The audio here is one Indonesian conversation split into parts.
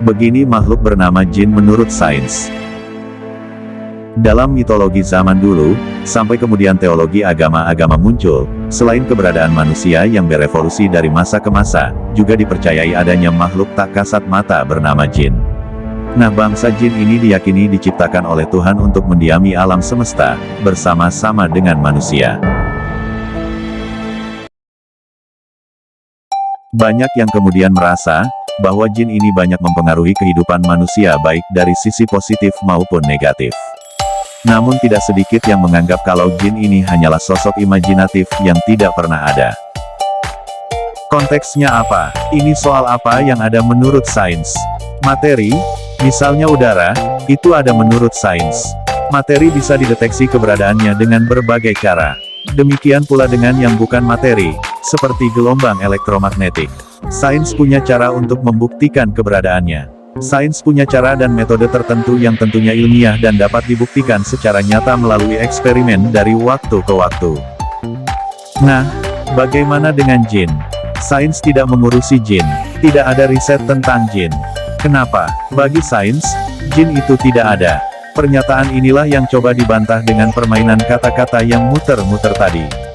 Begini makhluk bernama jin menurut sains. Dalam mitologi zaman dulu, sampai kemudian teologi agama-agama muncul, selain keberadaan manusia yang berevolusi dari masa ke masa, juga dipercayai adanya makhluk tak kasat mata bernama jin. Nah, bangsa jin ini diyakini diciptakan oleh Tuhan untuk mendiami alam semesta, bersama-sama dengan manusia. Banyak yang kemudian merasa, bahwa jin ini banyak mempengaruhi kehidupan manusia baik dari sisi positif maupun negatif. Namun tidak sedikit yang menganggap kalau jin ini hanyalah sosok imajinatif yang tidak pernah ada. Konteksnya apa? Ini soal apa yang ada menurut sains? Materi, misalnya udara, itu ada menurut sains. Materi bisa dideteksi keberadaannya dengan berbagai cara. Demikian pula dengan yang bukan materi, seperti gelombang elektromagnetik. Sains punya cara untuk membuktikan keberadaannya. Sains punya cara dan metode tertentu yang tentunya ilmiah dan dapat dibuktikan secara nyata melalui eksperimen dari waktu ke waktu. Nah, bagaimana dengan jin? Sains tidak mengurusi jin. Tidak ada riset tentang jin. Kenapa? Bagi sains, jin itu tidak ada. Pernyataan inilah yang coba dibantah dengan permainan kata-kata yang muter-muter tadi.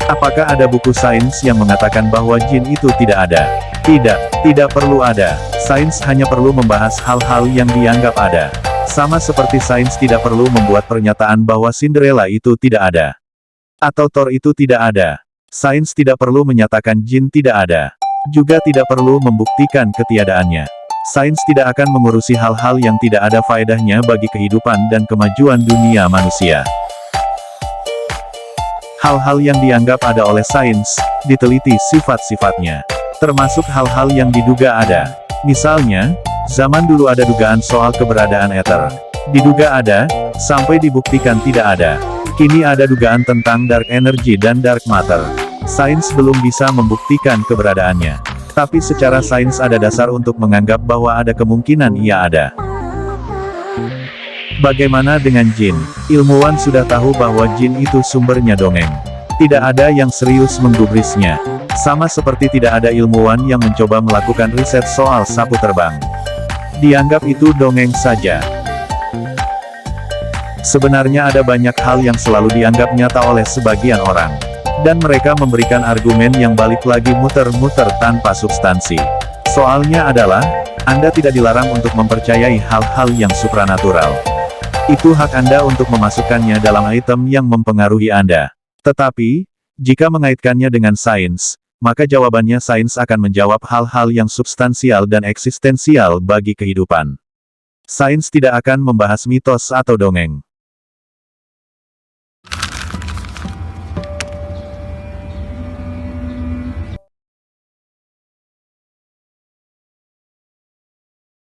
Apakah ada buku sains yang mengatakan bahwa jin itu tidak ada? Tidak, tidak perlu ada. Sains hanya perlu membahas hal-hal yang dianggap ada. Sama seperti sains tidak perlu membuat pernyataan bahwa Cinderella itu tidak ada. Atau Thor itu tidak ada. Sains tidak perlu menyatakan jin tidak ada. Juga tidak perlu membuktikan ketiadaannya. Sains tidak akan mengurusi hal-hal yang tidak ada faedahnya bagi kehidupan dan kemajuan dunia manusia. Hal-hal yang dianggap ada oleh sains, diteliti sifat-sifatnya. Termasuk hal-hal yang diduga ada. Misalnya, zaman dulu ada dugaan soal keberadaan ether. Diduga ada, sampai dibuktikan tidak ada. Kini ada dugaan tentang dark energy dan dark matter. Sains belum bisa membuktikan keberadaannya. Tapi secara sains ada dasar untuk menganggap bahwa ada kemungkinan ia ada. Bagaimana dengan jin? Ilmuwan sudah tahu bahwa jin itu sumbernya dongeng. Tidak ada yang serius menggubrisnya. Sama seperti tidak ada ilmuwan yang mencoba melakukan riset soal sapu terbang. Dianggap itu dongeng saja. Sebenarnya ada banyak hal yang selalu dianggap nyata oleh sebagian orang. Dan mereka memberikan argumen yang balik lagi muter-muter tanpa substansi. Soalnya adalah, Anda tidak dilarang untuk mempercayai hal-hal yang supranatural. Itu hak Anda untuk memasukkannya dalam item yang mempengaruhi Anda. Tetapi, jika mengaitkannya dengan sains, maka jawabannya sains akan menjawab hal-hal yang substansial dan eksistensial bagi kehidupan. Sains tidak akan membahas mitos atau dongeng.